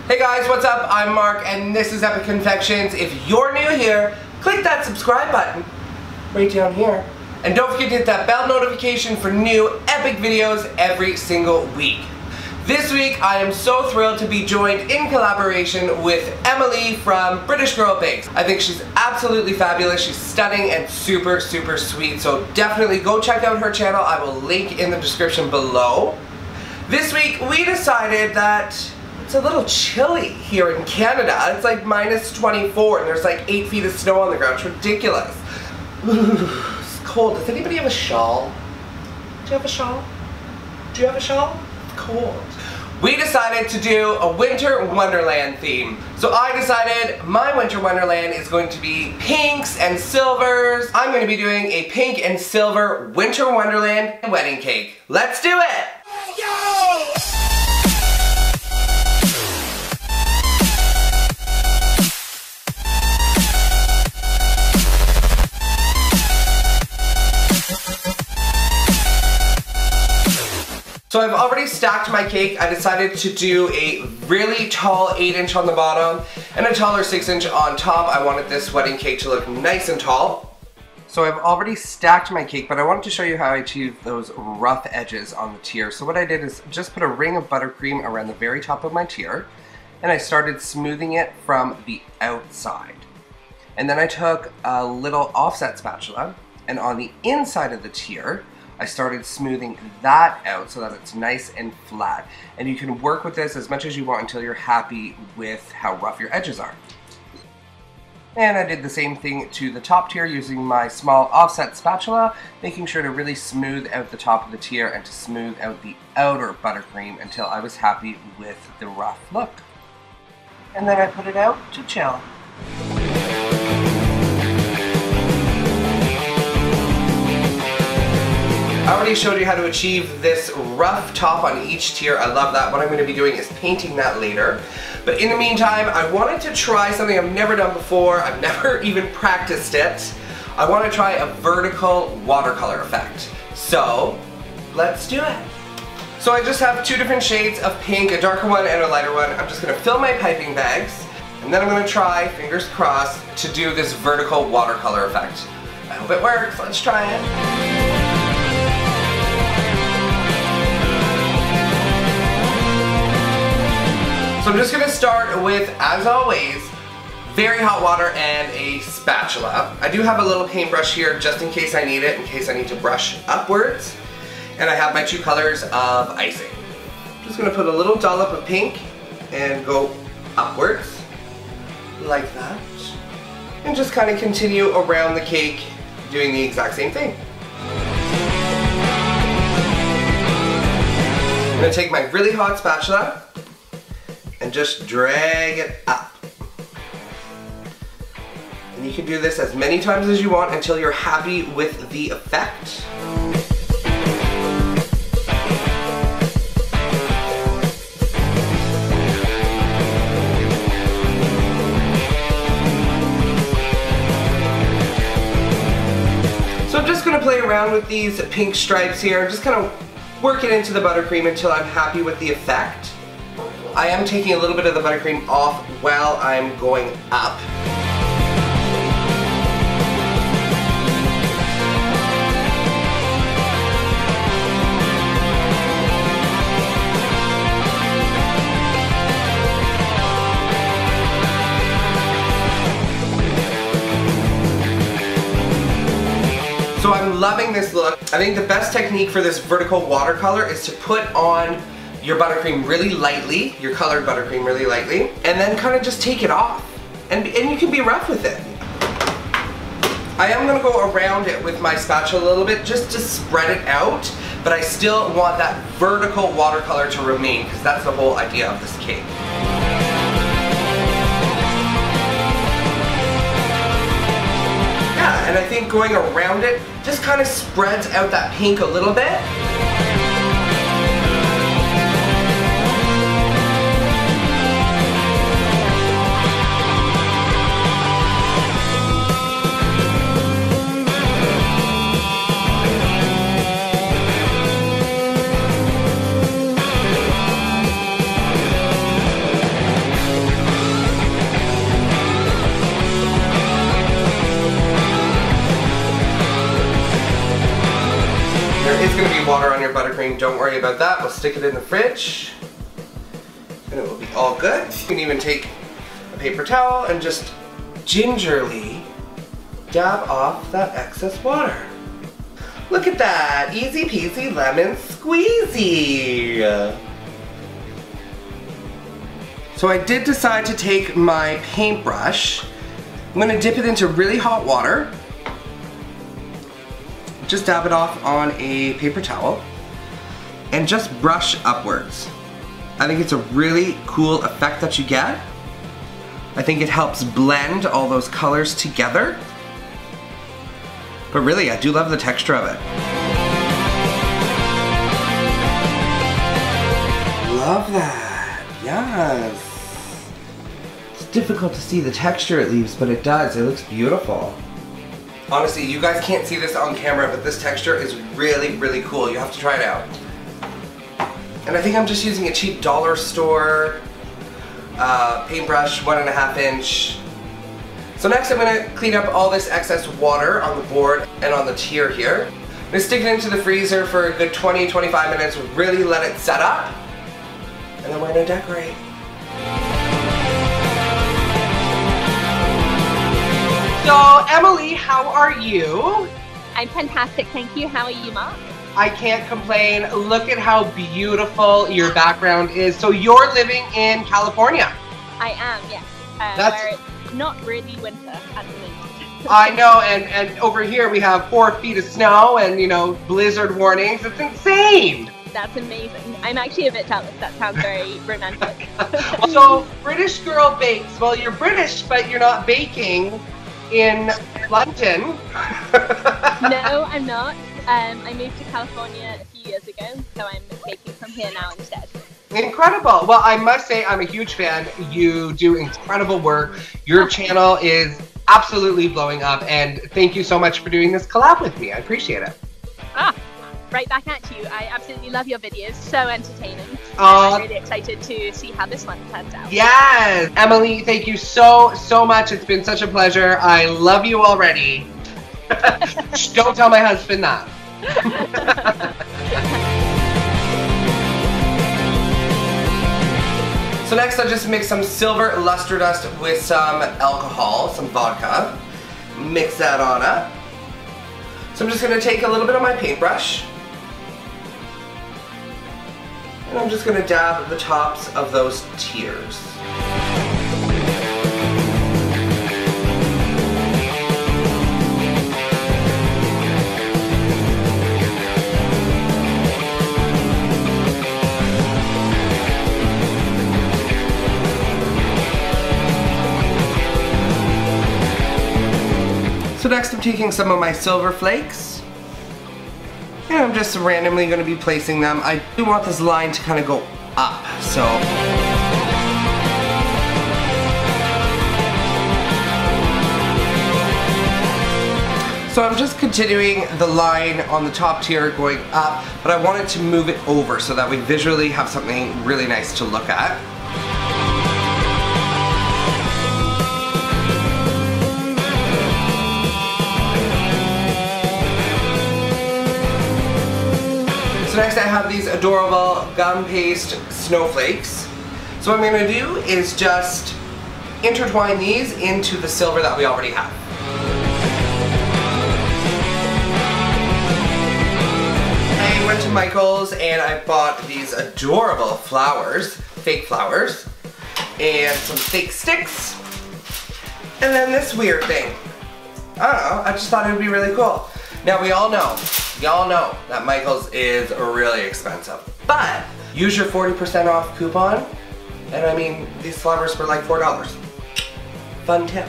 Hey guys, what's up? I'm Mark and this is Epic Confections. If you're new here, click that subscribe button right down here. And don't forget to hit that bell notification for new epic videos every single week. This week I am so thrilled to be joined in collaboration with Emily from British Girl Bakes. I think she's absolutely fabulous. She's stunning and super sweet, so definitely go check out her channel. I will link in the description below. This week we decided that it's a little chilly here in Canada. It's like -24 and there's like 8 feet of snow on the ground. It's ridiculous. It's cold. Does anybody have a shawl? Do you have a shawl? Do you have a shawl? It's cold. We decided to do a Winter Wonderland theme. So I decided my Winter Wonderland is going to be pinks and silvers. I'm going to be doing a pink and silver Winter Wonderland wedding cake. Let's do it! Go! So I've already stacked my cake. I decided to do a really tall 8-inch on the bottom and a taller 6-inch on top. I wanted this wedding cake to look nice and tall. So I've already stacked my cake, but I wanted to show you how I achieved those rough edges on the tier. So what I did is just put a ring of buttercream around the very top of my tier, and I started smoothing it from the outside. And then I took a little offset spatula, and on the inside of the tier, I started smoothing that out so that it's nice and flat. And you can work with this as much as you want until you're happy with how rough your edges are. And I did the same thing to the top tier using my small offset spatula, making sure to really smooth out the top of the tier and to smooth out the outer buttercream until I was happy with the rough look. And then I put it out to chill. I already showed you how to achieve this rough top on each tier. I love that. What I'm going to be doing is painting that later. But in the meantime, I wanted to try something I've never done before. I've never even practiced it. I want to try a vertical watercolor effect. So, let's do it. So I just have 2 different shades of pink, a darker one and a lighter one. I'm just going to fill my piping bags. And then I'm going to try, fingers crossed, to do this vertical watercolor effect. I hope it works. Let's try it. So I'm just going to start with, as always, very hot water and a spatula. I do have a little paintbrush here just in case I need it, in case I need to brush upwards. And I have my 2 colors of icing. I'm just going to put a little dollop of pink and go upwards, like that. And just kind of continue around the cake doing the exact same thing. I'm going to take my really hot spatula and just drag it up. And you can do this as many times as you want until you're happy with the effect. So I'm just going to play around with these pink stripes here, just kind of work it into the buttercream until I'm happy with the effect. I am taking a little bit of the buttercream off while I'm going up. So I'm loving this look. I think the best technique for this vertical watercolor is to put on your buttercream really lightly, your colored buttercream really lightly, and then kind of just take it off. And you can be rough with it. I am going to go around it with my spatula a little bit just to spread it out, but I still want that vertical watercolor to remain because that's the whole idea of this cake. Yeah, and I think going around it just kind of spreads out that pink a little bit. buttercream, don't worry about that. We'll stick it in the fridge and it will be all good. You can even take a paper towel and just gingerly dab off that excess water. Look at that, easy peasy lemon squeezy. So I did decide to take my paintbrush. I'm gonna dip it into really hot water. Just dab it off on a paper towel and just brush upwards. I think it's a really cool effect that you get. I think it helps blend all those colors together. But really, I do love the texture of it. Love that, yes. It's difficult to see the texture it leaves, but it does, it looks beautiful. Honestly, you guys can't see this on camera, but this texture is really, really cool. You have to try it out. And I think I'm just using a cheap dollar store paintbrush, 1.5 inch. So next I'm gonna clean up all this excess water on the board and on the tier here. I'm gonna stick it into the freezer for a good 20-25 minutes, really let it set up, and then we're gonna decorate. So Emily, how are you? I'm fantastic, thank you. How are you, Mark? I can't complain. Look at how beautiful your background is. So you're living in California? I am, yes. Where it's not really winter at the moment. I know, and over here we have 4 feet of snow and, you know, blizzard warnings. It's insane. That's amazing. I'm actually a bit jealous. That sounds very romantic. So, British girl bakes. Well, you're British, but you're not baking in London. No, I'm not. I moved to California a few years ago, so I'm baking from here now instead. Incredible. Well, I must say I'm a huge fan. You do incredible work. Your channel is absolutely blowing up, and thank you so much for doing this collab with me. I appreciate it. Right back at you. I absolutely love your videos. So entertaining. I'm really excited to see how this one turns out. Yes. Emily, thank you so much. It's been such a pleasure. I love you already. Don't tell my husband that. So next I'll just mix some silver luster dust with some alcohol, some vodka. Mix that on up. So I'm just going to take a little bit of my paintbrush. And I'm just going to dab the tops of those tiers. So next I'm taking some of my silver flakes and I'm just randomly going to be placing them. I do want this line to kind of go up, so I'm just continuing the line on the top tier going up, but I wanted to move it over so that we visually have something really nice to look at. So next I have these adorable gum paste snowflakes. So what I'm going to do is just intertwine these into the silver that we already have. I went to Michael's and I bought these adorable flowers, fake flowers, and some fake sticks, and then this weird thing. I don't know, I just thought it would be really cool. Now y'all know that Michael's is really expensive, but use your 40% off coupon, and I mean, these flowers were like $4. Fun tip.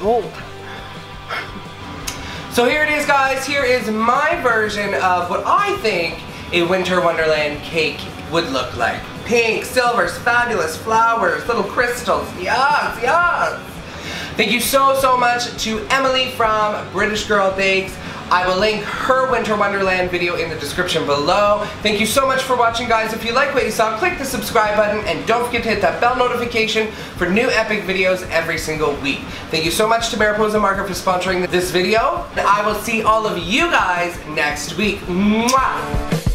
cold. So here it is, guys. Here is my version of what I think a Winter Wonderland cake would look like. Pink, silvers, fabulous flowers, little crystals. Yes, yes. Thank you so, so much to Emily from British Girl Bakes. I will link her Winter Wonderland video in the description below. Thank you so much for watching, guys. If you like what you saw, click the subscribe button and don't forget to hit that bell notification for new epic videos every single week. Thank you so much to Mariposa Market for sponsoring this video. And I will see all of you guys next week. Mwah!